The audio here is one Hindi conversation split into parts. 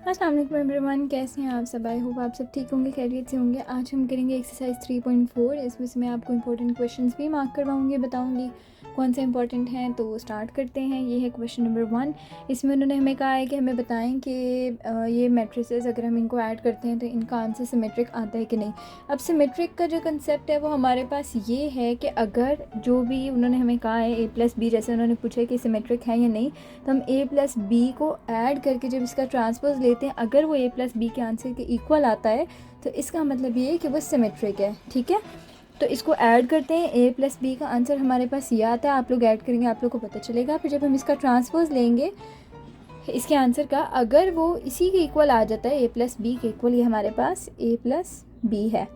अस्सलाम वालेकुम एवरीवन, कैसे हैं आप सब। आई होप आप सब ठीक होंगे, खैरियत से होंगे। आज हम करेंगे एक्सरसाइज 3.4। इसमें से मैं आपको इंपॉर्टेंट क्वेश्चंस भी मार्क करवाऊंगी, बताऊंगी कौन से इंपॉर्टेंट हैं। तो स्टार्ट करते हैं। ये है क्वेश्चन नंबर 1। इसमें उन्होंने हमें कहा है कि हमें बताएं कि ये मैट्रिसेस अगर हम इनको ऐड करते हैं तो इनका आंसर सिमेट्रिक आता है कि नहीं। अब सिमेट्रिक का जो कंसेप्ट है वो हमारे पास ये है कि अगर जो भी उन्होंने हमें कहा है a+b, जैसे उन्होंने पूछा है कि सिमेट्रिक है या नहीं, तो हम a+b को ऐड करके जब इसका ट्रांसपोज लेते हैं, अगर वो a+b के आंसर के इक्वल आता है तो इसका मतलब ये है कि वो सिमेट्रिक है। ठीक है, तो इसको ऐड करते हैं। a+b का आंसर हमारे पास ये आता है, आप लोग ऐड करेंगे, आप लोग को पता चलेगा। फिर जब हम इसका ट्रांसपोज लेंगे इसके आंसर का, अगर वो इसी के इक्वल आ जाता है, a+b के इक्वल, ये हमारे पास a+b है,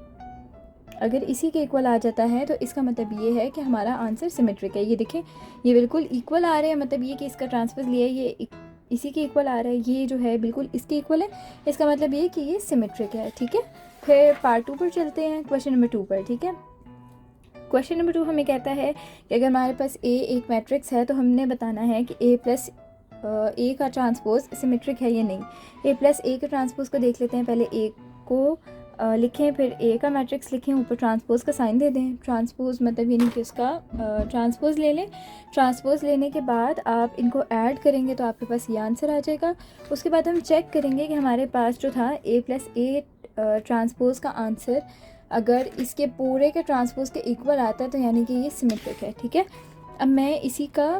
अगर इसी के इक्वल आ जाता है तो इसका मतलब ये है कि हमारा आंसर सिमेट्रिक है। ये देखें, ये बिल्कुल इक्वल आ रहे हैं, मतलब ये कि इसका ट्रांसपोज लिया है, ये इसी के इक्वल आ रहा है, ये जो है बिल्कुल इसके इक्वल है, इसका मतलब ये कि ये सिमेट्रिक है। ठीक है, फिर पार्ट 2 पर चलते हैं, क्वेश्चन नंबर 2 पर। ठीक है, क्वेश्चन नंबर 2 हमें कहता है कि अगर हमारे पास ए एक मैट्रिक्स है तो हमने बताना है कि a का ट्रांसपोज सिमेट्रिक है या नहीं। a के ट्रांसपोज को देख लेते हैं। पहले a को लिखें, फिर a का मैट्रिक्स लिखें, ऊपर ट्रांसपोज का साइन दे दें। ट्रांसपोज मतलब यानी कि उसका ट्रांसपोज ले लें। ट्रांसपोज लेने के बाद आप इनको ऐड करेंगे तो आपके पास ये आंसर आ जाएगा। उसके बाद हम चेक करेंगे कि हमारे पास जो था a+a ट्रांसपोज का आंसर अगर इसके पूरे के ट्रांसपोज के इक्वल आता है तो यानी कि ये सिमेट्रिक है। ठीक है, अब मैं इसी का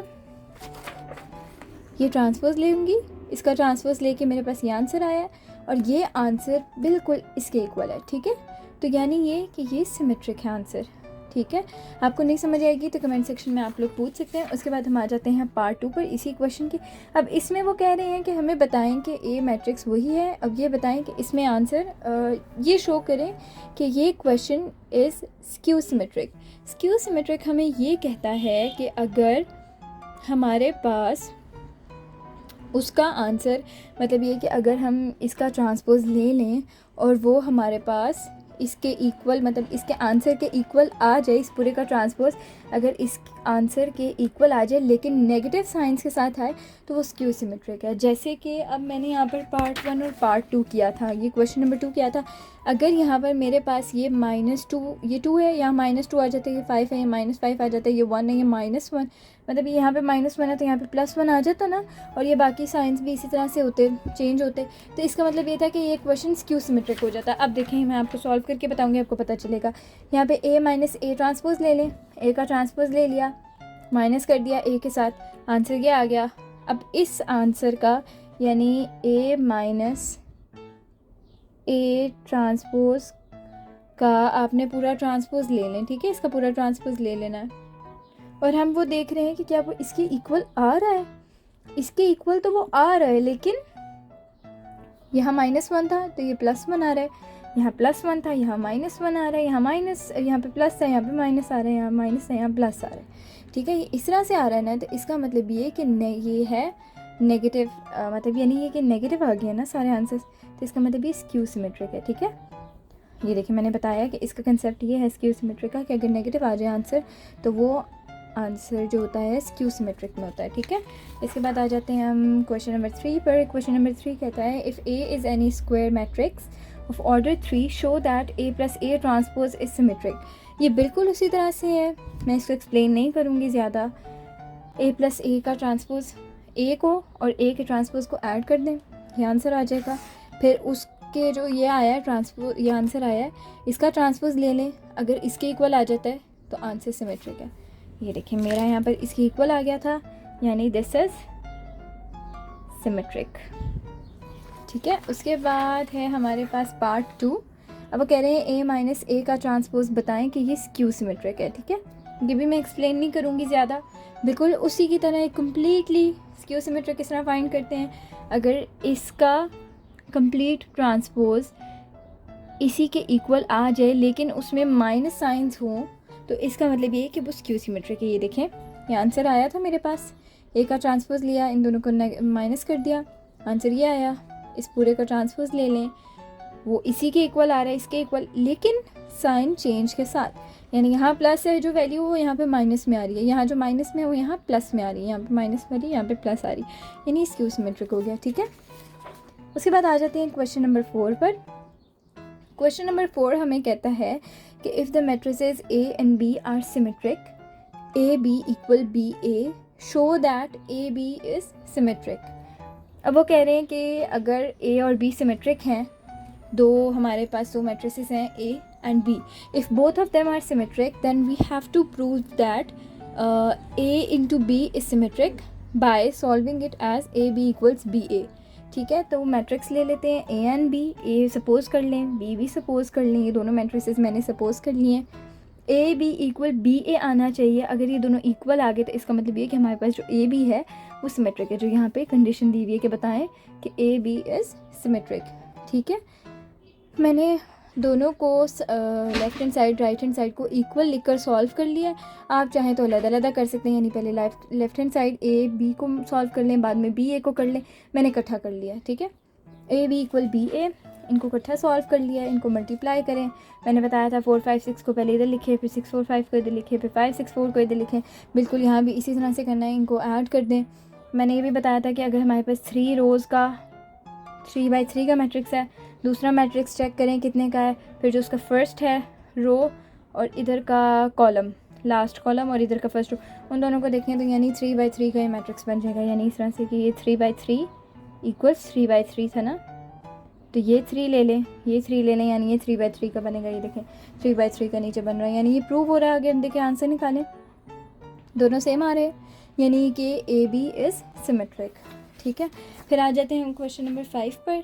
ये ट्रांसपोज लेंगी, इसका ट्रांसपोज लेके मेरे पास ये आंसर आया है और ये आंसर बिल्कुल इसके इक्वल है। ठीक है, तो यानी ये कि ये सिमेट्रिक है आंसर। ठीक है, आपको नहीं समझ आएगी तो कमेंट सेक्शन में आप लोग पूछ सकते हैं। उसके बाद हम आ जाते हैं पार्ट 2 पर इसी क्वेश्चन के। अब इसमें वो कह रहे हैं कि हमें बताएं कि ए मैट्रिक्स वही है। अब ये बताएं कि इसमें आंसर ये शो करें कि ये question is skew symmetric. Skew symmetric हमें ये कहता है कि अगर हमारे पास उसका आंसर, मतलब ये कि अगर हम इसका ट्रांसपोज ले लें और वो हमारे पास इसके इक्वल, मतलब इसके आंसर के इक्वल आ जाए, इस पूरे का ट्रांसपोज अगर इस आंसर के इक्वल आ जाए लेकिन नेगेटिव साइंस के साथ आए तो वो स्क्यू सिमेट्रिक है। जैसे कि अब मैंने यहाँ पर पार्ट 1 और पार्ट 2 किया था, ये क्वेश्चन नंबर 2 किया था। अगर यहाँ पर मेरे पास ये -2, ये 2 है, यहाँ -2 आ जाता है, ये 5 है, ये -5 आ जाता है, ये 1 है, ये -1, मतलब यहाँ पे -1 है तो यहाँ पे +1 आ जाता ना, और ये बाकी साइंस भी इसी तरह से होते, चेंज होते। तो इसका मतलब ये था कि ये क्वेश्चन स्क्यू सिमेट्रिक हो जाता। अब देखें, मैं आपको सॉल्व करके बताऊंगी, आपको पता चलेगा। यहाँ पे a ट्रांसपोज ले लें, a का ट्रांसपोज ले लिया, माइनस कर दिया a के साथ, आंसर ये आ गया। अब इस आंसर का यानी a ट्रांसपोज का आपने पूरा ट्रांसपोज ले लें। ठीक है, इसका पूरा ट्रांसपोज ले लेना है और हम वो देख रहे हैं कि क्या वो इसके इक्वल आ रहा है। इसके इक्वल तो वो आ रहा है, लेकिन यहाँ -1 था तो ये +1 आ रहा है, यहाँ +1 था, यहाँ -1 आ रहा है, यहाँ पे प्लस था, यहाँ पे माइनस आ रहा है, यहाँ माइनस है, यहाँ प्लस आ रहा है। ठीक है, ये इस तरह से आ रहा है ना, तो इसका मतलब ये कि ये है नेगेटिव, मतलब यानी ये कि नेगेटिव आ गया ना सारे आंसर्स, तो इसका मतलब ये स्क्यू सिमेट्रिक है। ठीक है, ये देखिए मैंने बताया कि इसका कंसेप्ट ये है स्क्यू सिमेट्रिक का, कि अगर नेगेटिव आ जाए आंसर तो वो आंसर जो होता है स्क्यू सिमेट्रिक में होता है। ठीक है, इसके बाद आ जाते हैं हम क्वेश्चन नंबर 3 पर। क्वेश्चन नंबर 3 कहता है if a is N E square matrix of order 3 show that a+a transpose is symmetric. ये बिल्कुल उसी तरह से है, मैं इसको एक्सप्लेन नहीं करूँगी ज़्यादा। a+a का ट्रांसपोज, a को और a के ट्रांसपोज को ऐड कर दें, ये आंसर आ जाएगा। फिर उसके जो ये आया है ट्रांसपोज, ये आंसर आया है, इसका ट्रांसपोज ले लें, अगर इसके इक्वल आ जाता है तो आंसर सिमेट्रिक है। ये देखिए मेरा यहाँ पर इसके इक्वल आ गया था, यानी दिस इज सिमेट्रिक। ठीक है, उसके बाद है हमारे पास पार्ट 2। अब वो कह रहे हैं a का ट्रांसपोज बताएं कि ये स्क्यू सिमेट्रिक है। ठीक है, ये भी मैं एक्सप्लेन नहीं करूँगी ज़्यादा, बिल्कुल उसी की तरह कम्प्लीटली स्क्यू सिमेट्रिक किस तरह फाइंड करते हैं। अगर इसका कंप्लीट ट्रांसपोज इसी के इक्वल आ जाए लेकिन उसमें माइनस साइंस हो तो इसका मतलब ये है कि वो स्क्यू सिमेट्रिक है। ये देखें, ये आंसर आया था मेरे पास, a का ट्रांसपोज लिया, इन दोनों को माइनस कर दिया, आंसर ये आया। इस पूरे का ट्रांसपोज ले लें, वो इसी के इक्वल आ रहा है, इसके इक्वल, लेकिन साइन चेंज के साथ, यानी यहाँ प्लस है जो वैल्यू वो यहाँ पे माइनस में आ रही है, यहाँ जो माइनस में है वो यहाँ प्लस में आ रही है, यहाँ पे माइनस में आ रही है, यहाँ पे प्लस आ रही है, यानी स्क्यू सिमेट्रिक हो गया। ठीक है, उसके बाद आ जाते हैं क्वेश्चन नंबर 4 पर। क्वेश्चन नंबर 4 हमें कहता है कि if the matrices A and B are symmetric, AB equal BA, show that AB is symmetric. अब वो कह रहे हैं कि अगर A और B सिमेट्रिक हैं, दो हमारे पास दो मैट्रिसेस हैं A and B, if both of them are symmetric then we have to prove that A into B is symmetric by solving it as AB equals BA। ठीक है, तो मैट्रिक्स ले लेते हैं A and B। A suppose कर लें, B भी सपोज कर लें, ये दोनों मैट्रिसेस मैंने सपोज कर लिए हैं। A B इक्वल BA आना चाहिए। अगर ये दोनों इक्वल आ गए तो इसका मतलब ये कि हमारे पास जो A B है वो सिमेट्रिक है, जो यहाँ पे कंडीशन दी हुई है कि बताएं कि A B इज़ सिमेट्रिक। ठीक है, मैंने दोनों को left hand side right hand side को इक्वल लिखकर सॉल्व कर लिया। आप चाहें तो अलग कर सकते हैं, यानी पहले left hand side A B को सॉल्व कर लें, बाद में B A को कर लें। मैंने इकट्ठा कर लिया। ठीक है, A B equal B A, इनको इकट्ठा सॉल्व कर लिया, इनको मल्टीप्लाई करें। मैंने बताया था 4 5 6 को पहले इधर लिखे, फिर 6 4 5 को इधर लिखे, फिर 5 6 4 को इधर लिखें। बिल्कुल यहाँ भी इसी तरह से करना है, इनको ऐड कर दें। मैंने ये भी बताया था कि अगर हमारे पास 3 रोज़ का 3 बाई 3 का मैट्रिक्स है, दूसरा मैट्रिक्स चेक करें कितने का है, फिर जो उसका फर्स्ट है रो और इधर का कॉलम, लास्ट कॉलम और इधर का फर्स्ट रो, उन दोनों को देखें तो यानी 3 बाई 3 का ये मैट्रिक्स बन जाएगा। यानी इस तरह से कि ये 3 बाई 3 इक्वल्स 3 बाई 3 था ना, तो ये 3 ले लें, ये 3 ले लें, यानी ये 3 बाई 3 का बनेगा। ये देखें 3 बाई 3 का नीचे बन रहा है, यानी ये प्रूव हो रहा है। आगे हम देखें आंसर निकालें, दोनों सेम आ रहे हैं, यानी कि ए बी इज़ सिमेट्रिक। ठीक है, फिर आ जाते हैं हम क्वेश्चन नंबर 5 पर।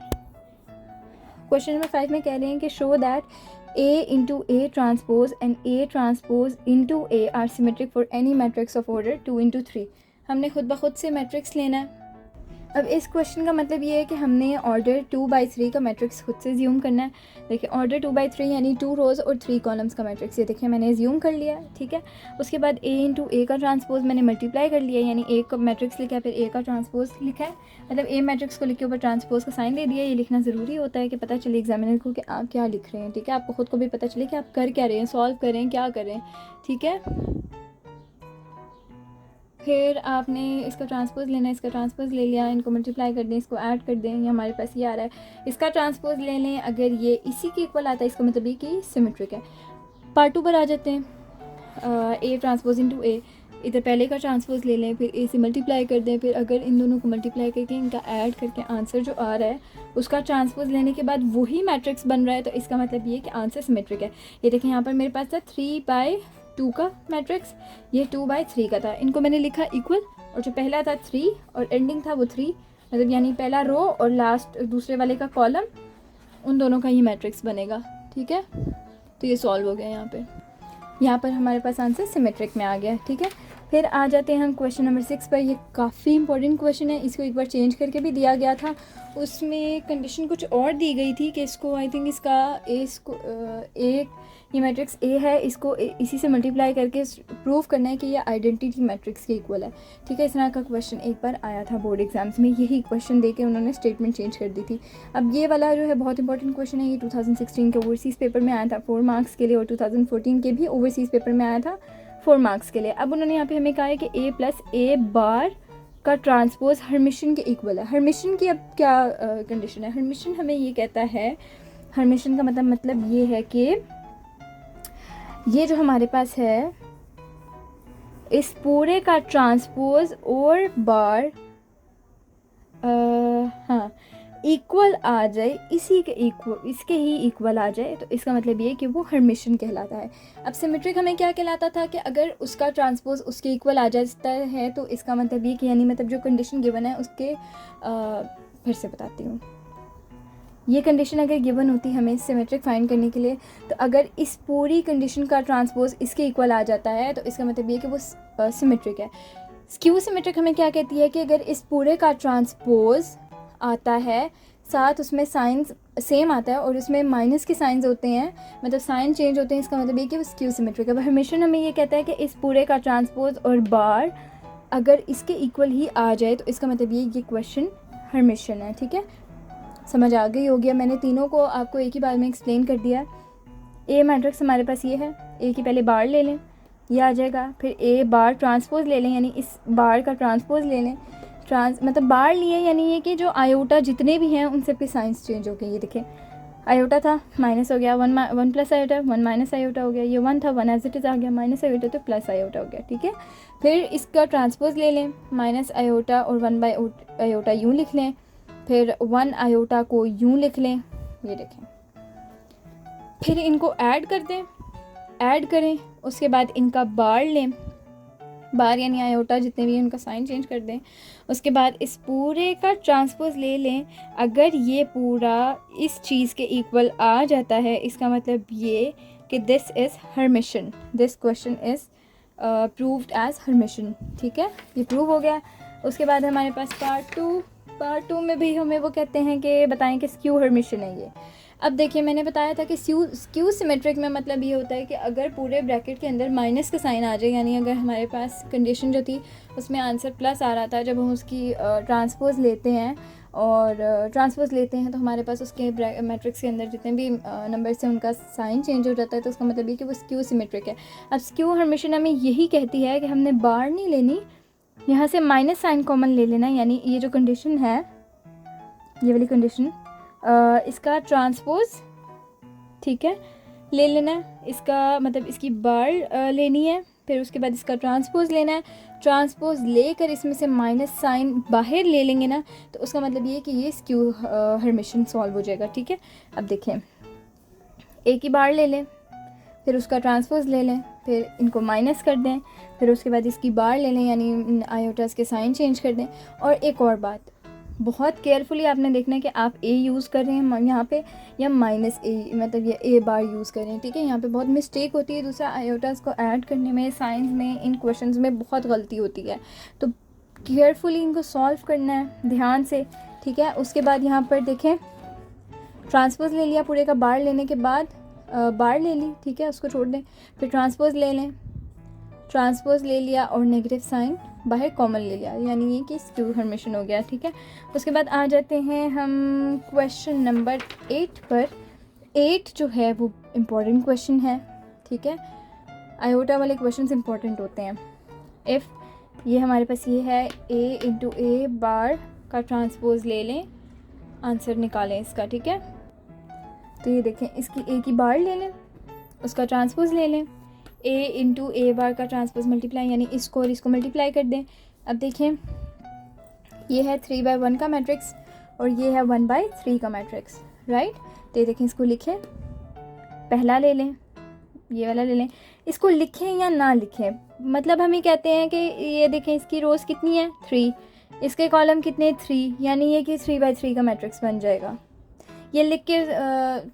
क्वेश्चन नंबर 5 में कह रहे हैं कि show that A into A transpose and A transpose into A are symmetric for any matrix of order 2 into 3। हमने खुद ब खुद से मैट्रिक्स लेना है। अब इस क्वेश्चन का मतलब ये है कि हमने ऑर्डर 2 बाई 3 का मैट्रिक्स खुद से ज्यूम करना है। देखिए ऑर्डर 2 बाई 3 यानी 2 रोज़ और 3 कॉलम्स का मैट्रिक्स, ये देखिए मैंने ज्यूम कर लिया। ठीक है, उसके बाद A इंटू A का ट्रांसपोज मैंने मल्टीप्लाई कर लिया, यानी A का मैट्रिक्स लिखा है, फिर A का ट्रांसपोज लिखा है, मतलब A मैट्रिक्स को लिख के ऊपर ट्रांसपोज का साइन दे दिया। ये लिखना ज़रूरी होता है कि पता चले एग्जामिनर को कि आप क्या लिख रहे हैं। ठीक है, आपको खुद को भी पता चले कि आप कर क्या रहे हैं, सॉल्व करें क्या करें। ठीक है, फिर आपने इसका ट्रांसपोज लेना है, इसका ट्रांसपोज ले लिया, इनको मल्टीप्लाई कर दें, इसको ऐड कर दें, ये हमारे पास ये आ रहा है। इसका ट्रांसपोज ले लें, अगर ये इसी के इक्वल आता है इसका मतलब ये कि सिमेट्रिक है। पार्ट 2 पर आ जाते हैं। ए ट्रांसपोज इंटू ए, इधर पहले का ट्रांसपोज ले लें, फिर ए से मल्टीप्लाई कर दें, फिर अगर इन दोनों को मल्टीप्लाई करके इनका ऐड करके आंसर जो आ रहा है उसका ट्रांसपोज लेने के बाद वही मैट्रिक्स बन रहा है, तो इसका मतलब ये कि आंसर सिमेट्रिक है। ये देखें यहाँ पर मेरे पास था 3 बाई 2 का मैट्रिक्स, ये 2 बाई 3 का था, इनको मैंने लिखा इक्वल, और जो पहला था 3 और एंडिंग था वो 3, मतलब यानी पहला रो और लास्ट दूसरे वाले का कॉलम, उन दोनों का ही मैट्रिक्स बनेगा। ठीक है, तो ये सॉल्व हो गया। यहाँ पर हमारे पास आंसर सिमेट्रिक में आ गया। ठीक है, फिर आ जाते हैं हम क्वेश्चन नंबर 6 पर। ये काफ़ी इंपॉर्टेंट क्वेश्चन है, इसको एक बार चेंज करके भी दिया गया था, उसमें कंडीशन कुछ और दी गई थी कि इसको आई थिंक इसका ये मैट्रिक्स ए है, इसको इसी से मल्टीप्लाई करके प्रूव करना है कि ये आइडेंटिटी मैट्रिक्स के इक्वल है। ठीक है, इस तरह का क्वेश्चन एक बार आया था बोर्ड एग्जाम्स में, यही क्वेश्चन दे के उन्होंने स्टेटमेंट चेंज कर दी थी। अब ये वाला जो है बहुत इंपॉर्टेंट क्वेश्चन है, ये 2016 के ओवरसीज़ पेपर में आया था 4 मार्क्स के लिए, और 2014 के भी ओवरसीज़ पेपर में आया था 4 मार्क्स के लिए। अब उन्होंने यहाँ पे हमें कहा है कि A प्लस A बार का ट्रांसपोज हर्मिशन के इक्वल है। हर्मिशन की अब क्या कंडीशन है? हर्मिशन हमें ये कहता है, हर्मिशन का मतलब ये है कि ये जो हमारे पास है इस पूरे का ट्रांसपोज और बार हाँ इक्वल आ जाए, इसी के इक्वल, इसके ही इक्वल आ जाए, तो इसका मतलब ये कि वो हर्मिशन कहलाता है। अब सिमेट्रिक हमें क्या कहलाता था कि अगर उसका ट्रांसपोज उसके इक्वल आ जाता है, तो इसका मतलब ये कि यानी मतलब जो कंडीशन गिवन है उसके फिर से बताती हूँ। ये कंडीशन अगर गिवन होती हमें सिमेट्रिक फाइंड करने के लिए, तो अगर इस पूरी कंडीशन का ट्रांसपोज इसके इक्वल आ जाता है, तो इसका मतलब ये कि वो सिमेट्रिक है। स्क्यू सिमेट्रिक हमें क्या कहती है कि अगर इस पूरे का ट्रांसपोज आता है, साथ उसमें साइंस सेम आता है और उसमें माइनस के साइंस होते हैं, मतलब साइन चेंज होते हैं, इसका मतलब ये कि वो स्क्यू सिमेट्रिक है। अब हर्मिशन हमें ये कहता है कि इस पूरे का ट्रांसपोज और बार अगर इसके इक्वल ही आ जाए, तो इसका मतलब ये क्वेश्चन हर्मिशन है। ठीक है, समझ आ गई होगी। मैंने तीनों को आपको एक ही बार में एक्सप्लेन कर दिया। ए मैट्रिक्स हमारे पास ये है, ए की पहले बार ले लें, ये आ जाएगा, फिर ए बार ट्रांसपोज ले लें, यानी इस बार का ट्रांसपोज ले लें, मतलब बार लिए, यानी ये कि जो आयोटा जितने भी हैं उन सब के साइंस चेंज हो गए। ये देखें, आयोटा था माइनस हो गया, one plus iota, one minus iota हो गया, ये वन था वन एज इट इज़ आ गया, माइनस आयोटा तो प्लस आयोटा हो गया, ठीक है। फिर इसका ट्रांसपोज ले लें, माइनस आयोटा और वन बाई आयोटा यूँ लिख लें, फिर वन आयोटा को यूँ लिख लें, ये देखें। फिर इनको ऐड कर दें, ऐड करें, उसके बाद इनका बार लें, बार यानी आयोटा जितने भी हैं उनका साइन चेंज कर दें। उसके बाद इस पूरे का ट्रांसपोज ले लें। अगर ये पूरा इस चीज़ के इक्वल आ जाता है, इसका मतलब ये कि this is Hermitian, this question is proved as Hermitian, ठीक है, ये प्रूव हो गया। उसके बाद हमारे पास पार्ट टू में भी हमें वो कहते हैं कि बताएं कि स्क्यू हर्मिशन है ये। अब देखिए, मैंने बताया था कि स्क्यू सिमेट्रिक में मतलब ये होता है कि अगर पूरे ब्रैकेट के अंदर माइनस का साइन आ जाए, यानी अगर हमारे पास कंडीशन जो थी उसमें आंसर प्लस आ रहा था, जब हम उसकी ट्रांसपोज लेते हैं और ट्रांसपोज लेते हैं तो हमारे पास उसके मैट्रिक्स के अंदर जितने भी नंबर से उनका साइन चेंज हो जाता है, तो उसका मतलब ये कि वो स्क्यू सिमेट्रिक है। अब स्क्यू हर्मिशन हमें यही कहती है कि हमने बार नहीं लेनी, यहाँ से माइनस साइन कॉमन ले लेना, यानी ये जो कंडीशन है, ये वाली कंडीशन, इसका ट्रांसपोज, ठीक है, ले लेना है। इसका मतलब इसकी बार लेनी है, फिर उसके बाद इसका ट्रांसपोज लेना है। ट्रांसपोज लेकर इसमें से माइनस साइन बाहर ले लेंगे ना, तो उसका मतलब ये है कि ये स्क्यू हर्मिशन सॉल्व हो जाएगा, ठीक है। अब देखें, एक ही बार ले लें, फिर उसका ट्रांसपोज ले लें, फिर इनको माइनस कर दें, फिर उसके बाद इसकी बार ले लें, यानी आयोटास के साइन चेंज कर दें। और एक और बात, बहुत केयरफुली आपने देखना है कि आप ए यूज़ कर रहे हैं यहाँ पे या माइनस ए, मतलब ये ए बार यूज़ कर रहे हैं, ठीक है। यहाँ पे बहुत मिस्टेक होती है। दूसरा, आयोटास को ऐड करने में साइंस में इन क्वेश्चंस में बहुत गलती होती है, तो केयरफुली इनको सॉल्व करना है ध्यान से, ठीक है। उसके बाद यहाँ पर देखें, ट्रांसपोज ले लिया, पूरे का बार लेने के बाद बार ले ली, ठीक है, उसको छोड़ दें। फिर ट्रांसपोज ले लें, ट्रांसपोज ले लिया और नेगेटिव साइन बाहर कॉमन ले लिया, यानी ये कि स्क्यू हर्मिशन हो गया, ठीक है। उसके बाद आ जाते हैं हम क्वेश्चन नंबर 8 पर। 8 जो है वो इम्पॉर्टेंट क्वेश्चन है, ठीक है। आयोटा वाले क्वेश्चन इम्पॉर्टेंट होते हैं। इफ़ ये हमारे पास ये है ए इंटू ए बार का ट्रांसपोज ले लें, आंसर निकालें इसका, ठीक है। तो ये देखें, इसकी ए की बार ले लें, उसका ट्रांसपोज ले लें, ए इंटू ए बार का ट्रांसपोज मल्टीप्लाई, यानी इसको और इसको मल्टीप्लाई कर दें। अब देखें, ये है 3/1 का मैट्रिक्स और ये है 1/3 का मैट्रिक्स, राइट। तो ये देखें, इसको लिखें, पहला ले लें, ये वाला ले लें, इसको लिखें या ना लिखें, मतलब हम ये कहते हैं कि ये देखें, इसकी रोज़ कितनी है 3, इसके कॉलम कितने 3, यानी ये कि 3/3 का मैट्रिक्स बन जाएगा। ये लिख के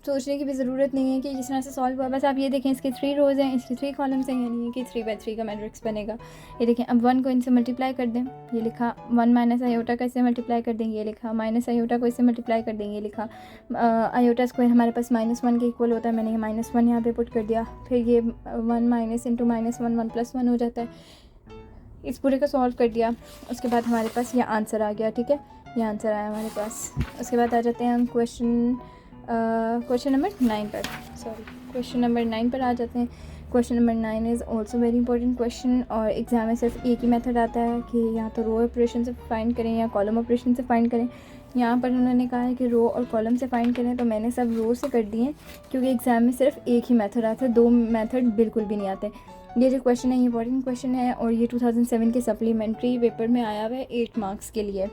सोचने की भी ज़रूरत नहीं है कि जिस तरह से सॉल्व हुआ, बस आप ये देखें, इसके 3 रोज़ हैं, इसके 3 कॉलम्स हैं, यानी कि 3/3 का मैट्रिक्स बनेगा। ये देखें, अब 1 को इनसे मल्टीप्लाई कर दें, ये लिखा, 1 माइनस आयोटा का इससे मल्टीप्लाई कर देंगे, ये लिखा, माइनस आयोटा को इससे मल्टीप्लाई कर देंगे, ये लिखा। आयोटा स्क्वायर हमारे पास -1 के इक्वल होता है, मैंने ये -1 यहाँ पे पुट कर दिया। फिर ये 1 माइनस इंटू -1 1 + 1 हो जाता है, इस पूरे का सॉल्व कर दिया। उसके बाद हमारे पास ये आंसर आ गया, ठीक है, ये आंसर आया हमारे पास। उसके बाद आ जाते हैं हम क्वेश्चन नंबर 9 पर, क्वेश्चन नंबर 9 पर आ जाते हैं। Question number 9 is also very important question, और एग्जाम में सिर्फ एक ही मेथड आता है कि या तो रो ऑपरेशन से फाइंड करें या कॉलम ऑपरेशन से फाइंड करें। यहाँ पर उन्होंने कहा है कि रो और कॉलम से फाइंड करें, तो मैंने सब रो से कर दिए क्योंकि एग्ज़ाम में सिर्फ एक ही मेथड आता है, 2 मेथड बिल्कुल भी नहीं आते। ये जो क्वेश्चन है, ये इंपॉर्टेंट क्वेश्चन है और ये 2007 के सप्लीमेंट्री पेपर में आया हुआ है 8 मार्क्स के लिए।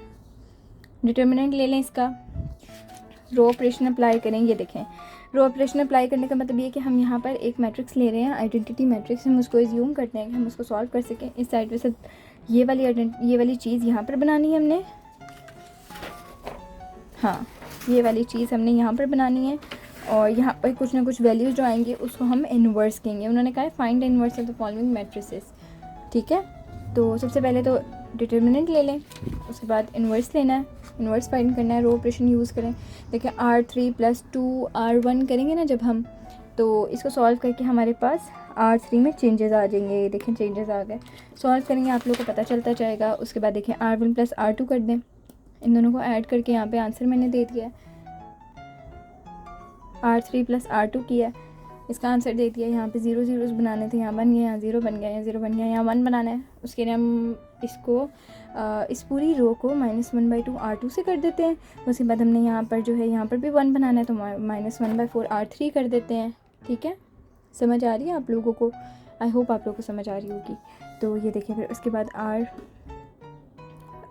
डिटर्मिनेंट ले लें इसका, रो ऑपरेशन अप्लाई करें। ये देखें, रो ऑपरेशन अप्लाई करने का मतलब ये कि हम यहाँ पर एक मैट्रिक्स ले रहे हैं, आइडेंटिटी मैट्रिक्स, हम उसको एज्यूम करते हैं कि हम उसको सॉल्व कर सकें। इस साइड पे से ये वाली चीज़ यहाँ पर बनानी है हमने, हाँ, ये वाली चीज़ हमने यहाँ पर बनानी है और यहाँ पर कुछ ना कुछ वैल्यूज जो आएंगी उसको हम इन्वर्स कहेंगे। उन्होंने कहा है find inverse of the following matrices, ठीक है। तो सबसे पहले तो डिटर्मिनेंट ले लें, उसके बाद इन्वर्स लेना है, इन्वर्स फाइंड करना है, रो ऑपरेशन यूज़ करें। देखिए, R3 + 2 R1 करेंगे ना जब हम, तो इसको सॉल्व करके हमारे पास R3 में चेंजेस आ जाएंगे। ये देखें, चेंजेस आ गए, सॉल्व करेंगे आप लोग को पता चलता जाएगा। उसके बाद देखें, R1 + R2 कर दें, इन दोनों को ऐड करके यहाँ पे आंसर मैंने दे दिया है, R3 + R2 किया है, इसका आंसर दे दिया। यहाँ पे 0 0 बनाने थे, यहाँ बन गया, यहाँ 0 बन गया, यहाँ 0 बन गया, यहाँ 1 बनाना है, उसके लिए हम इसको इस पूरी रो को -1/2 R2 से कर देते हैं। उसके बाद हमने यहाँ पर जो है यहाँ पर भी 1 बनाना है तो -1/4 R3 कर देते हैं। ठीक है, समझ आ रही है आप लोगों को? आई होप आप लोगों को समझ आ रही होगी। तो ये देखिए, फिर उसके बाद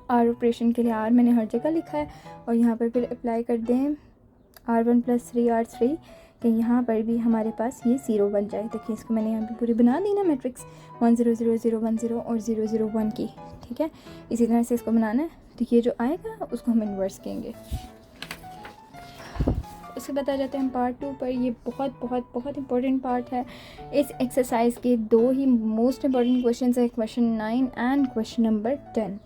आर ऑपरेशन के लिए आर मैंने हर जगह लिखा है और यहाँ पर फिर अप्लाई कर दें R1 + 3R3 कि यहाँ पर भी हमारे पास ये 0 बन जाए। देखिए, इसको मैंने यहाँ पे पूरी बना दी ना मैट्रिक्स 1 0 0 0 1 0 और 0 0 1 की। ठीक है, इसी तरह से इसको बनाना है। तो ये जो आएगा उसको हम इन्वर्स कहेंगे। उसके बाद आ जाते हैं हम पार्ट 2 पर। ये बहुत बहुत बहुत इंपॉर्टेंट पार्ट है। इस एक्सरसाइज के 2 ही मोस्ट इंपॉर्टेंट क्वेश्चन है, क्वेश्चन 9 एंड क्वेश्चन नंबर 10।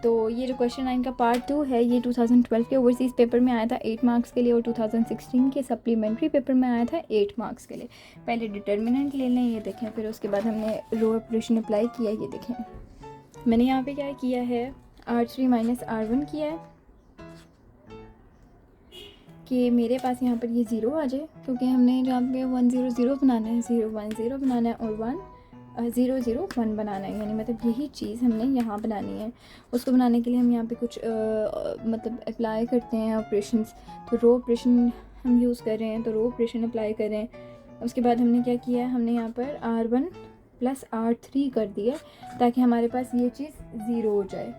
तो ये जो क्वेश्चन 9 का पार्ट 2 है ये 2012 के ओवरसीज़ पेपर में आया था 8 मार्क्स के लिए और 2016 के सप्लीमेंट्री पेपर में आया था 8 मार्क्स के लिए। पहले डिटर्मिनेंट ले लें, ये देखें। फिर उसके बाद हमने रो ऑपरेशन अप्लाई किया, ये देखें। मैंने यहाँ पे क्या किया है, R3 - R1 किया है कि मेरे पास यहाँ पर ये 0 आ जाए, क्योंकि हमने जहाँ पे 1 0 0 बनाना है, 0 1 0 बनाना है और 1 0 0 1 बनाना है। यानी मतलब यही चीज़ हमने यहाँ बनानी है। उसको बनाने के लिए हम यहाँ पे कुछ मतलब अप्लाई करते हैं ऑपरेशंस। तो रो ऑपरेशन हम यूज़ कर रहे हैं, तो रो ऑपरेशन अप्लाई करें। उसके बाद हमने क्या किया है, हमने यहाँ पर R1 + R3 कर दिया ताकि हमारे पास ये चीज़ 0 हो जाए।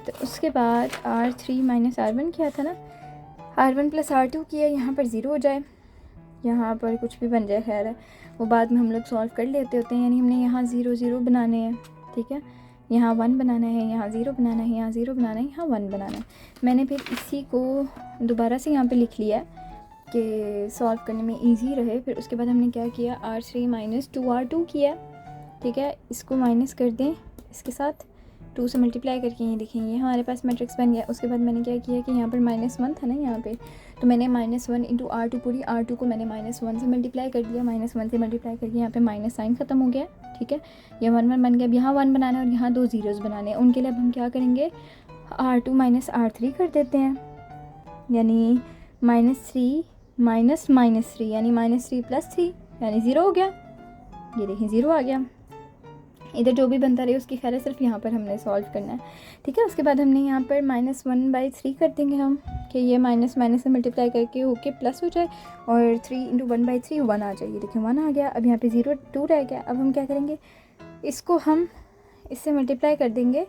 तो उसके बाद R3 - R1 किया था ना, R1 + R2 किया, यहाँ पर 0 हो जाए, यहाँ पर कुछ भी बन जाए, खैर है वो बाद में हम लोग सॉल्व कर लेते होते हैं। यानी हमने यहाँ 0 0 बनाने हैं। ठीक है, यहाँ 1 बनाना है, यहाँ 0 बनाना है, यहाँ 0 बनाना है, यहाँ 1 बनाना है। मैंने फिर इसी को दोबारा से यहाँ पे लिख लिया है कि सॉल्व करने में इजी रहे। फिर उसके बाद हमने क्या किया, R3 - 2R2 किया। ठीक है, इसको माइनस कर दें इसके साथ 2 से मल्टीप्लाई करके, ये देखेंगे हमारे पास मैट्रिक्स बन गया। उसके बाद मैंने क्या किया कि यहाँ पर -1 था ना यहाँ पे, तो मैंने -1 × R2 पूरी R2 को मैंने -1 से मल्टीप्लाई कर दिया। -1 से मल्टीप्लाई करके यहाँ पे माइनस साइन ख़त्म हो गया। ठीक है, ये 1 1 बन गया। अब यहाँ 1 बनाना है और यहाँ 2 ज़ीरोज़ बनाने हैं। उनके लिए अब हम क्या करेंगे, R2 - R3 कर देते हैं। यानी -3 -3 यानी -3 + 3 यानी 0 हो गया। ये देखें 0 आ गया। इधर जो भी बनता रहे उसकी खैर है, सिर्फ यहाँ पर हमने सॉल्व करना है। ठीक है, उसके बाद हमने यहाँ पर -1/3 कर देंगे हम कि ये माइनस से मल्टीप्लाई करके होके प्लस हो जाए और 3 × 1/3 1 आ जाए। ये देखिए 1 आ गया। अब यहाँ पे 0 2 रह गया। अब हम क्या करेंगे, इसको हम इससे मल्टीप्लाई कर देंगे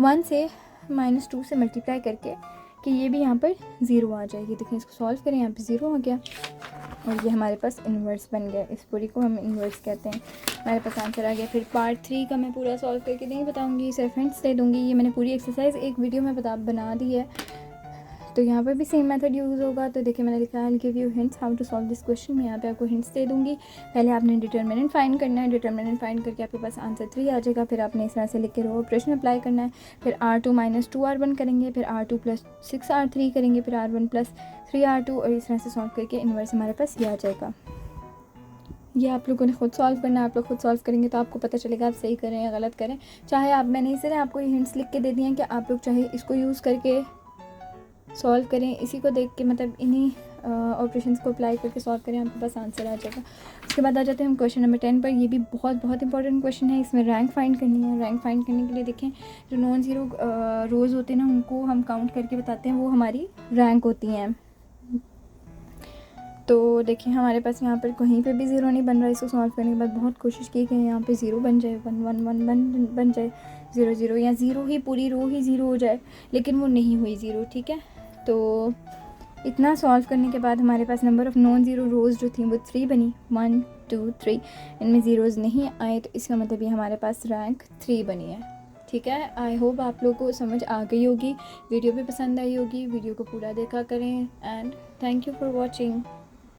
1 से -2 से मल्टीप्लाई करके कि ये भी यहाँ पर 0 आ जाएगी। देखिए इसको सॉल्व करें, यहाँ पे 0 आ गया और ये हमारे पास इन्वर्स बन गया। इस पूरी को हम इन्वर्स कहते हैं। हमारे पास आंसर आ गया। फिर पार्ट 3 का मैं पूरा सॉल्व करके नहीं बताऊंगी, सिर्फ हिंट्स दे दूंगी। ये मैंने पूरी एक्सरसाइज एक वीडियो में बना दी है, तो यहाँ पर भी सेम मेथड यूज़ होगा। तो देखिए मैंने लिखा है I give you hints how to solve this question. मैं यहाँ पे आपको हिंट्स दे दूँगी। पहले आपने डिटर्मिनेंट फाइंड करना है। डिटर्मिनेंट फाइंड करके आपके पास आंसर 3 आ जाएगा। फिर आपने इस तरह से लिख के रो ऑपरेशन अप्लाई करना है। फिर R2 - 2R1 करेंगे, फिर R2 + 6R3 करेंगे, फिर R1 + 3R2 और इस तरह से सॉल्व करके इन्वर्स हमारे पास ये आ जाएगा। ये आप लोगों ने खुद सॉल्व करना है। आप लोग खुद सॉल्व करेंगे तो आपको पता चलेगा आप सही करें या गलत करें। चाहे आप, मैंने इसे आपको ये हिंट्स लिख के दे दिए हैं कि आप लोग चाहे इसको यूज़ करके सॉल्व करें, इसी को देख के मतलब इन्हीं ऑपरेशंस को अप्लाई करके सॉल्व करें, आपके पास आंसर आ जाएगा। उसके बाद आ जाते हैं हम क्वेश्चन नंबर 10 पर। ये भी बहुत बहुत इंपॉर्टेंट क्वेश्चन है। इसमें रैंक फाइंड करनी है। रैंक फाइंड करने के लिए देखें, जो नॉन ज़ीरो रोज़ होते हैं ना, उनको हम काउंट करके बताते हैं, वो हमारी रैंक होती हैं। तो देखिए हमारे पास यहाँ पर कहीं पे भी 0 नहीं बन रहा। इसको सॉल्व करने के बाद बहुत कोशिश की कि यहाँ पे 0 बन जाए, 1 1 1 बन जाए, 0 0 या 0 ही पूरी रो ही 0 हो जाए, लेकिन वो नहीं हुई 0। ठीक है, तो इतना सॉल्व करने के बाद हमारे पास number of non zero rows जो थी वो 3 बनी, 1 2 3। इनमें ज़ीरोज़ नहीं आए, तो इसका मतलब ये हमारे पास रैंक 3 बनी है। ठीक है, आई होप आप लोगों को समझ आ गई होगी, वीडियो भी पसंद आई होगी। वीडियो को पूरा देखा करें and thank you for watching.